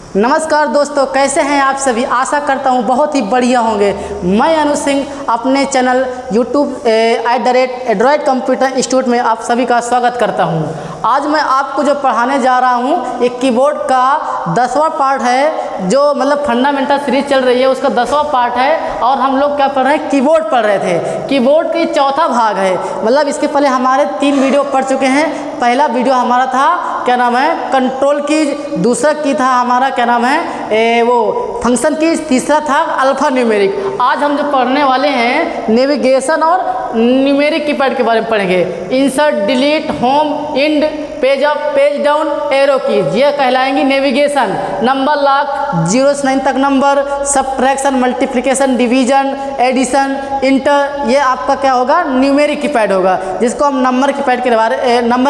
नमस्कार दोस्तों, कैसे हैं आप सभी। आशा करता हूं बहुत ही बढ़िया होंगे। मैं अनु सिंह अपने चैनल YouTube @एड्रॉयड कंप्यूटर इंस्टीट्यूट में आप सभी का स्वागत करता हूं। आज मैं आपको जो पढ़ाने जा रहा हूं एक कीबोर्ड का 10वां पार्ट है, जो मतलब फंडामेंटल सीरीज चल रही है उसका 10वां पार्ट है। और हम लोग क्या पढ़ रहे हैं, कीबोर्ड पढ़ रहे थे। कीबोर्ड की चौथा भाग है, मतलब इसके पहले हमारे 3 वीडियो पढ़ चुके हैं। पहला वीडियो हमारा था क्या नाम है, कंट्रोल कीज। दूसरा की था हमारा क्या नाम है वो फंक्शन कीज। तीसरा था अल्फा न्यूमेरिक। आज हम जो पढ़ने वाले हैं नेविगेशन और न्यूमेरिक कीपैड के बारे में पढ़ेंगे। Insert, delete, home, end, page up, page down, arrow keys, ये कहलाएंगी नेविगेशन। नंबर लॉक 0 से 9 तक number, subtraction, multiplication, division, addition, enter, ये आपका क्या होगा, न्यूमेरिक कीपैड होगा, जिसको हम नंबर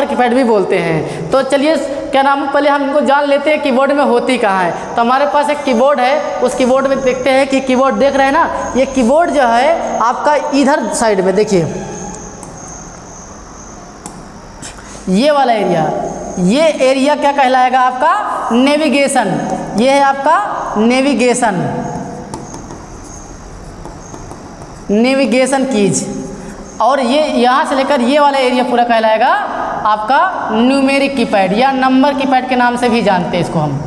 कीपैड भी बोलते हैं। तो चलिए क्या नाम है, पहले हम इनको जान लेते हैं कीबोर्ड में होती कहाँ है। तो हमारे पास एक कीबोर्ड है, उस कीबोर्ड में देखते हैं कि कीबोर्ड देख रहे हैं ना, ये कीबोर्ड जो है आपका इधर साइड में देखिए, ये वाला एरिया, ये एरिया क्या कहलाएगा आपका, नेविगेशन। ये है आपका नेविगेशन कीज। और ये यहाँ से लेकर ये वाला एरिया पूरा कहलाएगा आपका न्यूमेरिक कीपैड या नंबर कीपैड के नाम से भी जानते हैं इसको हम।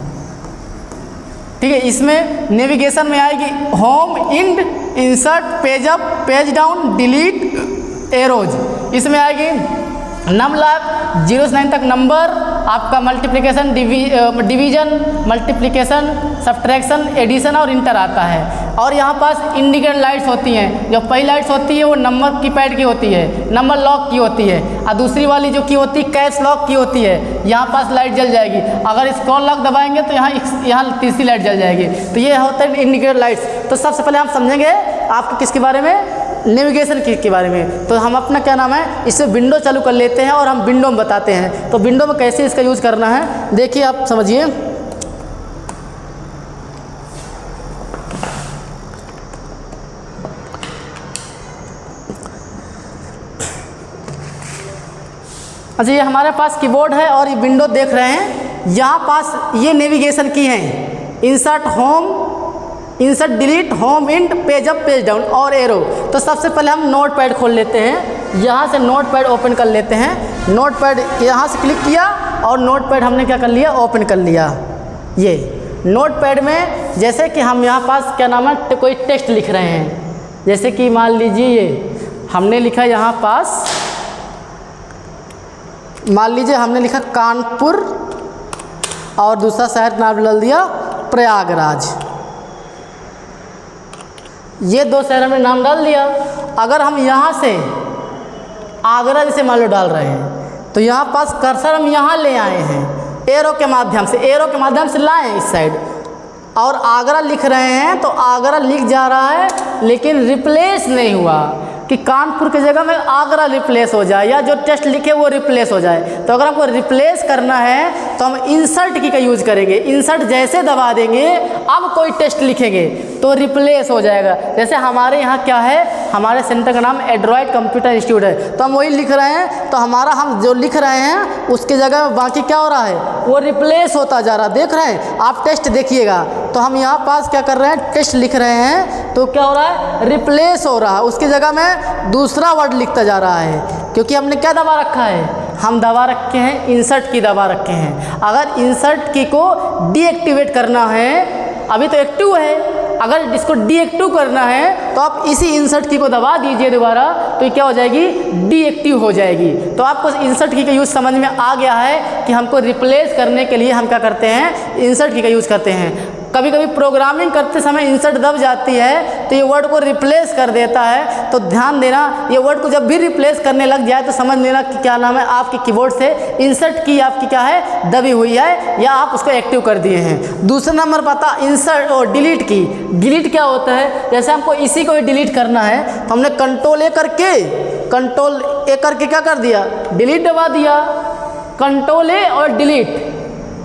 ठीक है, इसमें नेविगेशन में आएगी home, end, insert, page up, page down, delete, arrows. इसमें आएगी नम लॉक 0 से 9 तक नंबर, आपका multiplication, division, multiplication, subtraction, addition और इंटर आता है। और यहाँ पास इंडिकेटर लाइट्स होती हैं। जो पहली लाइट्स होती है वो नंबर कीपैड की होती है, नंबर लॉक की होती है। और दूसरी वाली जो की होती है कैश लॉक की होती है। यहाँ पास लाइट जल जाएगी, अगर स्क्रॉल लॉक दबाएंगे तो यहाँ तीसरी लाइट जल जाएगी। तो ये होता है इंडिकेटर लाइट्स। तो सबसे पहले हम समझेंगे आपको किसके बारे में, नेविगेशन के बारे में। तो हम अपना क्या नाम है, इससे विंडो चालू कर लेते हैं और हम विंडो में बताते हैं। तो विंडो में कैसे इसका यूज़ करना है देखिए, आप समझिए। अच्छा, ये हमारे पास कीबोर्ड है और ये विंडो देख रहे हैं। यहाँ पास ये नेविगेशन की हैं, insert, home, insert, delete, home, end, page up, page down और एरो। तो सबसे पहले हम नोट पैड खोल लेते हैं। यहाँ से नोट पैड ओपन कर लेते हैं। नोट पैड यहाँ से क्लिक किया और नोट पैड हमने क्या कर लिया, ओपन कर लिया। ये नोट पैड में जैसे कि हम यहाँ पास क्या नाम है, कोई टेक्स्ट लिख रहे हैं। जैसे कि मान लीजिए ये हमने लिखा यहाँ पास, मान लीजिए हमने लिखा कानपुर और दूसरा शहर नाम डाल दिया प्रयागराज। ये 2 शहर में नाम डाल दिया। अगर हम यहाँ से आगरा जैसे मान लो डाल रहे हैं, तो यहाँ पास कर्सर हम यहाँ ले आए हैं, एरो के माध्यम से लाए इस साइड, और आगरा लिख रहे हैं। तो आगरा लिख जा रहा है लेकिन रिप्लेस नहीं हुआ कि कानपुर की जगह में आगरा रिप्लेस हो जाए, या जो टेक्स्ट लिखे वो रिप्लेस हो जाए। तो अगर हमको रिप्लेस करना है तो हम इंसर्ट की का यूज़ करेंगे। इंसर्ट जैसे दबा देंगे, अब कोई टेक्स्ट लिखेंगे तो रिप्लेस हो जाएगा। जैसे हमारे यहाँ क्या है, हमारे सेंटर का नाम एड्रॉयड कंप्यूटर इंस्टीट्यूट है, तो हम वही लिख रहे हैं। तो हमारा हम जो लिख रहे हैं उसके जगह में बाकी क्या हो रहा है, वो रिप्लेस होता जा रहा है। देख रहे हैं आप, टेक्स्ट देखिएगा। तो हम यहाँ पास क्या कर रहे हैं, टेक्स्ट लिख रहे हैं, तो क्या हो रहा है, रिप्लेस हो रहा है। उसकी जगह में दूसरा वर्ड लिखता जा रहा है, क्योंकि हमने क्या दबा रखा है, हम दबा रखे हैं इंसर्ट की दबा रखे हैं। अगर इंसर्ट की को डीएक्टिवेट करना है, अभी तो एक्टिव है, अगर इसको डीएक्टिव करना है तो आप इसी इंसर्ट की को दबा दीजिए दोबारा, तो ये क्या हो जाएगी, डीएक्टिव हो जाएगी। तो आपको इंसर्ट की का यूज़ समझ में आ गया है कि हमको रिप्लेस करने के लिए हम क्या करते हैं, इंसर्ट की का यूज़ करते हैं। कभी कभी प्रोग्रामिंग करते समय इंसर्ट दब जाती है तो ये वर्ड को रिप्लेस कर देता है। तो ध्यान देना, ये वर्ड को जब भी रिप्लेस करने लग जाए तो समझ लेना कि क्या नाम है, आपके कीबोर्ड से इंसर्ट की आपकी क्या है, दबी हुई है, या आप उसको एक्टिव कर दिए हैं। दूसरा नंबर पता इंसर्ट और डिलीट की। डिलीट क्या होता है, जैसे हमको इसी को डिलीट करना है तो हमने कंट्रोल ए करके क्या कर दिया, डिलीट दबा दिया। कंट्रोल ए और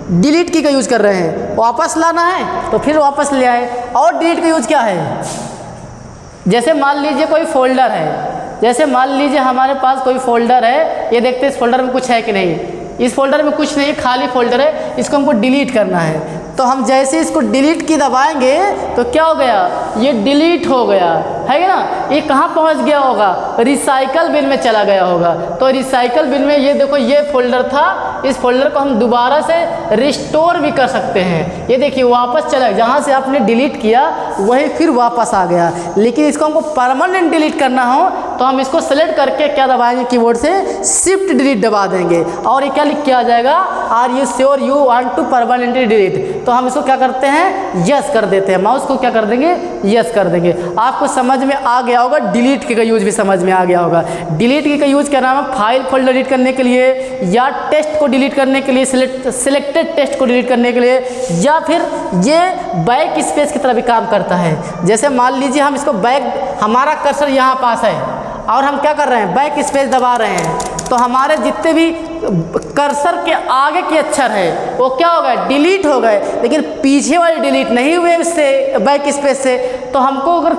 डिलीट की का यूज़ कर रहे हैं। वापस लाना है तो फिर वापस ले आए। और डिलीट का यूज़ क्या है, जैसे मान लीजिए कोई फोल्डर है, जैसे मान लीजिए हमारे पास कोई फोल्डर है, ये देखते हैं इस फोल्डर में कुछ है कि नहीं। इस फोल्डर में कुछ नहीं, खाली फोल्डर है, इसको हमको डिलीट करना है। तो हम जैसे इसको डिलीट की दबाएंगे तो क्या हो गया, ये डिलीट हो गया है ना। ये कहाँ पहुँच गया होगा, रिसाइकल बिन में चला गया होगा। तो रिसाइकल बिन में ये देखो ये फोल्डर था, इस फोल्डर को हम दोबारा से रिस्टोर भी कर सकते हैं। ये देखिए वापस चला, जहाँ से आपने डिलीट किया वही फिर वापस आ गया। लेकिन इसको हमको परमानेंट डिलीट करना हो तो हम इसको सेलेक्ट करके क्या दबाएंगे, कीबोर्ड से शिफ्ट डिलीट दबा देंगे और ये क्या लिख के आ जाएगा, are you sure you want to permanently delete. तो हम इसको क्या करते हैं, यस कर देते हैं, माउस को क्या कर देंगे, यस कर देंगे। आपको समझ में आ गया होगा, डिलीट की का यूज भी समझ में आ गया होगा। डिलीट की का यूज क्या नाम है, फाइल फोल्डर डिलीट करने के लिए या टेस्ट को डिलीट करने के लिए, सिलेक्टेड टेस्ट को डिलीट करने के लिए, या फिर ये बैक स्पेस की तरह भी काम करता है। जैसे मान लीजिए हम इसको बैक, हमारा कर्सर यहाँ पास है और हम क्या कर रहे हैं, बैक स्पेस दबा रहे हैं, तो हमारे जितने भी कर्सर के आगे के अक्षर है वो क्या हो गए, डिलीट हो गए, लेकिन पीछे वाले डिलीट नहीं हुए इससे बैक स्पेस से। तो हमको अगर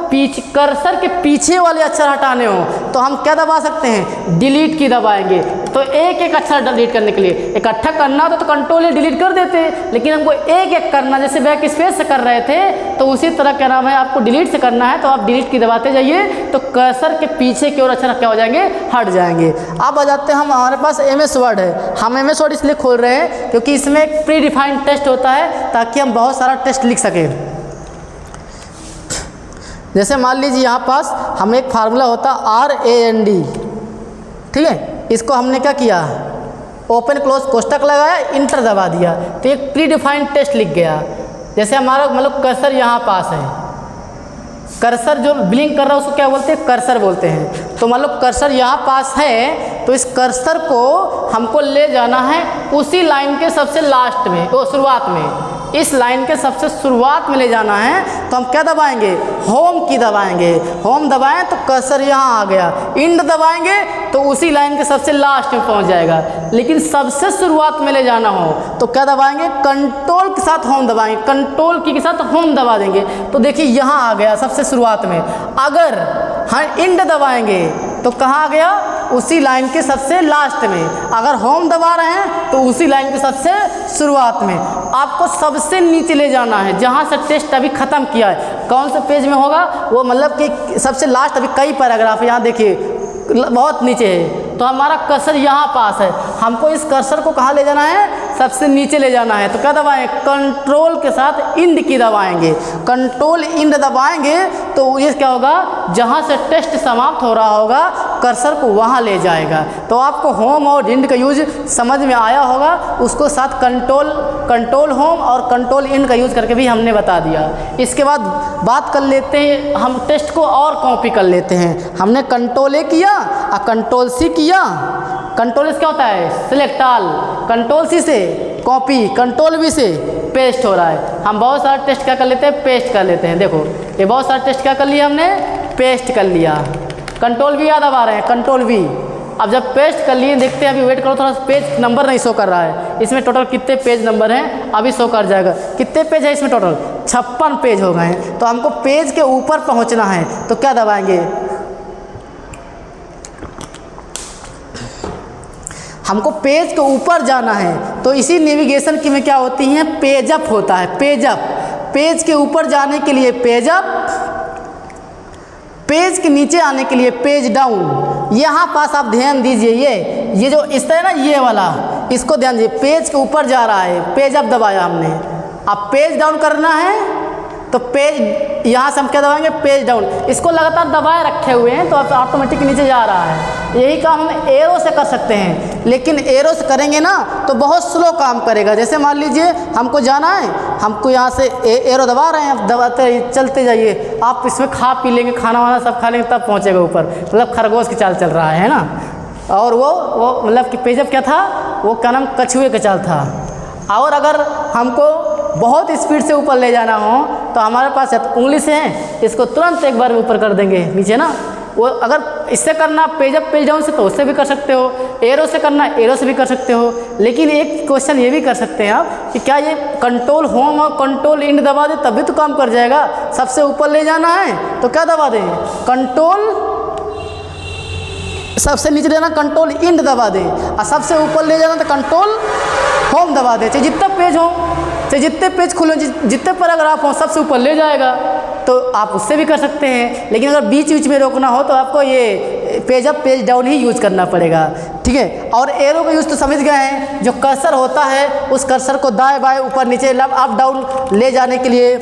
कर्सर के पीछे वाले अक्षर हटाने हो तो हम क्या दबा सकते हैं, डिलीट की दबाएंगे। तो एक एक अक्षर डिलीट करने के लिए इकट्ठा करना होता तो कंट्रोल ही डिलीट कर देते, लेकिन हमको एक एक करना, जैसे बैक स्पेस से कर रहे थे तो उसी तरह क्या नाम है, आपको डिलीट से करना है तो आप डिलीट की दबाते जाइए तो कर्सर के पीछे की ओर अक्षर क्या हो जाएंगे, हट जाएंगे। अब आ जाते हैं, हम हमारे पास MS वर्ड है। हम MS वर्ड इसलिए खोल रहे हैं क्योंकि इसमें एक प्री डिफाइंड टेस्ट होता है ताकि हम बहुत सारा टेस्ट लिख सकें। जैसे मान लीजिए यहाँ पास हमें एक फार्मूला होता RAND, ठीक है, इसको हमने क्या किया, ओपन क्लोज कोष्टक लगाया, इंटर दबा दिया तो एक प्री डिफाइंड टेस्ट लिख गया। जैसे हमारा मतलब कर्सर यहाँ पास है, कर्सर जो ब्लिंक कर रहा है उसको क्या बोलते हैं, कर्सर बोलते हैं। तो मतलब कर्सर यहाँ पास है तो इस कर्सर को हमको ले जाना है उसी लाइन के सबसे लास्ट में, वो शुरुआत में, इस लाइन के सबसे शुरुआत में ले जाना है। तो हम क्या दबाएंगे, होम की दबाएंगे। होम दबाएं तो कर्सर यहाँ आ गया, इंड दबाएंगे तो उसी लाइन के सबसे लास्ट में पहुँच जाएगा। लेकिन सबसे शुरुआत में ले जाना हो तो क्या दबाएंगे, कंट्रोल के साथ होम दबाएंगे, कंट्रोल की के साथ होम दबा देंगे तो देखिए यहाँ आ गया सबसे शुरुआत में। अगर हम इंड दबाएंगे तो कहाँ आ गया, उसी लाइन के सबसे लास्ट में। अगर होम दबा रहे हैं तो उसी लाइन के सबसे शुरुआत में। आपको सबसे नीचे ले जाना है जहाँ से टेस्ट अभी ख़त्म किया है। कौन से पेज में होगा वो, मतलब कि सबसे लास्ट, अभी कई पैराग्राफ है, यहाँ देखिए बहुत नीचे है। तो हमारा कर्सर यहाँ पास है, हमको इस कर्सर को कहाँ ले जाना है, सबसे नीचे ले जाना है। तो क्या दबाएं, कंट्रोल के साथ इंड की दबाएंगे। कंट्रोल इंड दबाएंगे तो ये क्या होगा, जहाँ से टेस्ट समाप्त हो रहा होगा कर्सर को वहाँ ले जाएगा। तो आपको होम और इंड का यूज समझ में आया होगा, उसको साथ कंट्रोल होम और कंट्रोल इंड का यूज़ करके भी हमने बता दिया। इसके बाद बात कर लेते हैं, हम टेस्ट को और कॉपी कर लेते हैं। हमने कंट्रोल A किया और कंट्रोल C किया। कंट्रोल S क्या होता है, सिलेक्ट ऑल, कंट्रोल C से कॉपी, कंट्रोल V से पेस्ट हो रहा है। हम बहुत सारा टेस्ट क्या कर लेते हैं, पेस्ट कर लेते हैं। देखो ये बहुत सारा टेस्ट क्या कर लिया हमने, पेस्ट कर लिया। कंट्रोल V याद आ रहे हैं, कंट्रोल V। अब जब पेस्ट कर लिए, देखते हैं, अभी वेट करो थोड़ा, पेज नंबर नहीं शो कर रहा है। इसमें टोटल कितने पेज नंबर हैं अभी शो कर जाएगा। कितने पेज है इसमें टोटल, 56 पेज हो गए हैं। तो हमको पेज के ऊपर पहुंचना है तो क्या दबाएंगे, हमको पेज के ऊपर जाना है। तो इसी नेविगेशन की में क्या होती हैं, पेज अप होता है, पेज अप। पेज के ऊपर जाने के लिए पेज अप, पेज के नीचे आने के लिए पेज डाउन। यहाँ पास आप ध्यान दीजिए, ये जो इस तरह ना, ये वाला, इसको ध्यान दीजिए, पेज के ऊपर जा रहा है, पेज अप दबाया हमने। अब पेज डाउन करना है तो पेज, यहाँ से हम क्या दबाएंगे, पेज डाउन। इसको लगातार दबाए रखे हुए हैं तो अब ऑटोमेटिक नीचे जा रहा है। यही काम हम एरो से कर सकते हैं, लेकिन एरो से करेंगे ना तो बहुत स्लो काम करेगा। जैसे मान लीजिए हमको जाना है, हमको यहाँ से एरो दबा रहे हैं, आप दबाते चलते जाइए। आप इसमें खा पी लेंगे, खाना वाना सब खा लेंगे तब पहुँचेगा ऊपर, मतलब खरगोश की चाल चल रहा है ना। और वो मतलब कि पेजअप क्या था, वो क्या नाम, कछुए का चाल था। और अगर हमको बहुत स्पीड से ऊपर ले जाना हो तो हमारे पास उंगली से है, इसको तुरंत एक बार में ऊपर कर देंगे नीचे ना। वो अगर इससे करना पेज अप पेज डाउन से तो उससे भी कर सकते हो, एरो से करना एरो से भी कर सकते हो। लेकिन एक क्वेश्चन ये भी कर सकते हैं आप कि क्या ये कंट्रोल होम और कंट्रोल इंड दबा दे तभी तो काम कर जाएगा। सबसे ऊपर ले जाना है तो क्या दबा दें, कंट्रोल, सबसे नीचे लेना कंट्रोल इंड दबा दें, और सबसे ऊपर ले जाना तो कंट्रोल होम दबा दें, चाहे जितना पेज हो। चाहे जितने पेज खुले, जितने पैराग्राफ हों, सबसे ऊपर ले जाएगा। तो आप उससे भी कर सकते हैं, लेकिन अगर बीच बीच में रोकना हो तो आपको ये पेज अप पेज डाउन ही यूज़ करना पड़ेगा, ठीक है। और एरो का यूज़ तो समझ गए हैं, जो कर्सर होता है उस कर्सर को दाएं बाएं ऊपर नीचे अप डाउन ले जाने के लिए,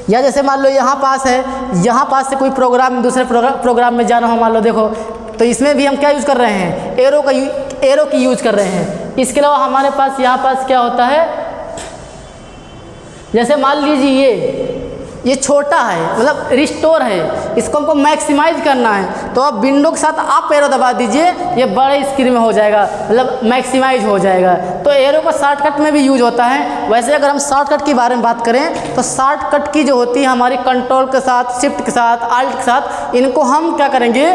या जैसे मान लो यहाँ पास है, यहाँ पास से कोई प्रोग्राम दूसरे प्रोग्राम में जाना हो, मान लो देखो, तो इसमें भी हम क्या यूज़ कर रहे हैं, एरो की यूज़ कर रहे हैं। इसके अलावा हमारे पास यहाँ पास क्या होता है, जैसे मान लीजिए ये छोटा है, मतलब रिस्टोर है, इसको हमको मैक्सिमाइज करना है, तो आप विंडो के साथ आप एरो दबा दीजिए, ये बड़े स्क्रीन में हो जाएगा, मतलब मैक्सिमाइज हो जाएगा। तो एरो का शॉर्टकट में भी यूज होता है। वैसे अगर हम शॉर्टकट के बारे में बात करें तो शॉर्टकट की जो होती है हमारी कंट्रोल के साथ, शिफ्ट के साथ, आल्ट के साथ, इनको हम क्या करेंगे,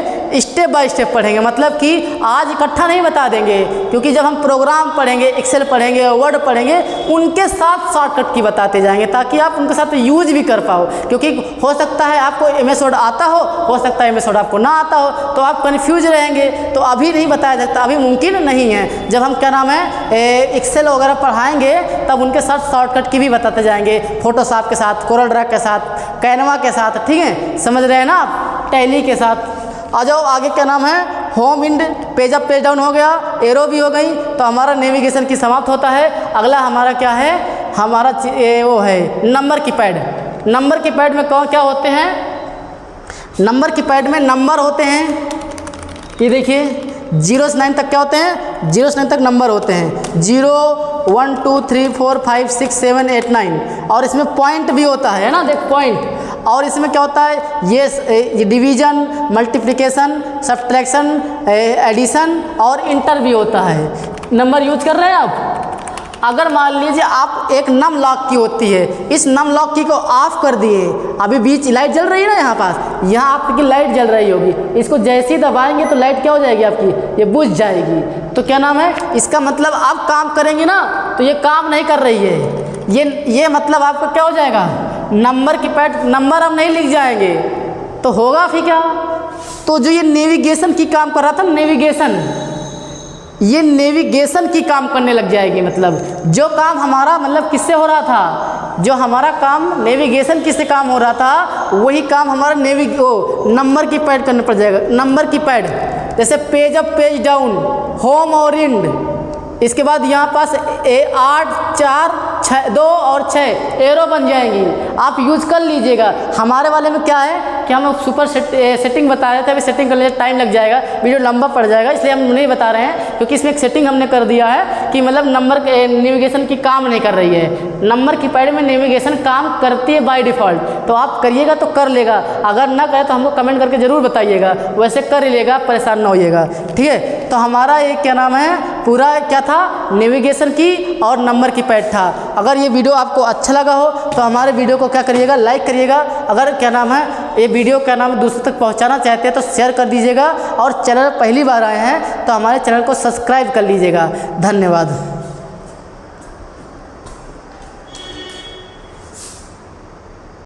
स्टेप बाय स्टेप पढ़ेंगे। मतलब कि आज इकट्ठा नहीं बता देंगे, क्योंकि जब हम प्रोग्राम पढ़ेंगे, एक्सेल पढ़ेंगे, वर्ड पढ़ेंगे, उनके साथ शॉर्टकट की बताते जाएंगे, ताकि आप उनके साथ यूज भी कर पाओ। क्योंकि हो सकता है आपको MS वर्ड आता हो सकता है MS वर्ड आपको ना आता हो, तो आप कन्फ्यूज रहेंगे। तो अभी नहीं बताया जाता, अभी मुमकिन नहीं है। जब हम क्या नाम है एक्सेल वगैरह पढ़ाएंगे तब उनके साथ शॉर्टकट की भी बताते जाएंगे, फोटोशॉप के साथ, कोरल ड्रा के साथ, कैनवा के साथ, ठीक है, समझ रहे हैं ना आप, टैली के साथ। आ जाओ आगे, क्या नाम है, home end, page up page down हो गया, एरो भी हो गई, तो हमारा नेविगेशन की समाप्त होता है। अगला हमारा क्या है, हमारा वो है नंबर की पैड। नंबर की पैड में क्या होते हैं, नंबर की पैड में नंबर होते हैं, ये देखिए 0 से 9 तक क्या होते हैं, 0 से 9 तक नंबर होते हैं, 0 1 2 3 4 5 6 7 8 9, और इसमें पॉइंट भी होता है ना, देख पॉइंट। और इसमें क्या होता है, ये डिवीज़न, मल्टीप्लिकेशन, सब्ट्रैक्शन, एडिशन और इंटर भी होता है। नंबर यूज कर रहे हैं आप। अगर मान लीजिए आप एक नम लॉक की होती है, इस नम लॉक की को ऑफ कर दिए, अभी बीच लाइट जल रही है ना, यहाँ पास, यहाँ आपकी लाइट जल रही होगी, इसको जैसे ही दबाएंगे तो लाइट क्या हो जाएगी आपकी, ये बुझ जाएगी। तो क्या नाम है, इसका मतलब आप काम करेंगे ना तो ये काम नहीं कर रही है, ये मतलब आपका क्या हो जाएगा, नंबर की पैड, नंबर हम नहीं लिख जाएंगे तो होगा फिर क्या। तो जो ये नेविगेशन की काम कर रहा था, नेविगेशन, ये नेविगेशन की काम करने लग जाएगी। मतलब जो काम हमारा मतलब किससे हो रहा था, जो हमारा काम नेविगेशन किससे काम हो रहा था, वही काम हमारा नंबर की पैड करने पड़ जाएगा। नंबर की पैड जैसे page up page down, home और इंड, इसके बाद यहाँ पास 8 4 6 2 और 6 एरो बन जाएंगी, आप यूज कर लीजिएगा। हमारे वाले में क्या है कि हम सुपर सेटिंग बता रहे थे, अभी सेटिंग करने में टाइम लग जाएगा, वीडियो लंबा पड़ जाएगा, इसलिए हम नहीं बता रहे हैं, क्योंकि इसमें एक सेटिंग हमने कर दिया है कि मतलब नंबर नेविगेशन की काम नहीं कर रही है। नंबर की पैड में नेविगेशन काम करती है बाय डिफ़ॉल्ट, तो आप करिएगा तो कर लेगा, अगर ना करे तो हमको कमेंट करके ज़रूर बताइएगा, वैसे कर ही लेगा, परेशान ना होइएगा, ठीक है। तो हमारा ये क्या नाम है, पूरा क्या था, नेविगेशन की और नंबर की पैड था। अगर ये वीडियो आपको अच्छा लगा हो तो हमारे वीडियो को क्या करिएगा, लाइक करिएगा। अगर क्या नाम है ये वीडियो क्या नाम है दूसरों तक पहुंचाना चाहते हैं तो शेयर कर दीजिएगा, और चैनल पहली बार आए हैं तो हमारे चैनल को सब्सक्राइब कर लीजिएगा। धन्यवाद।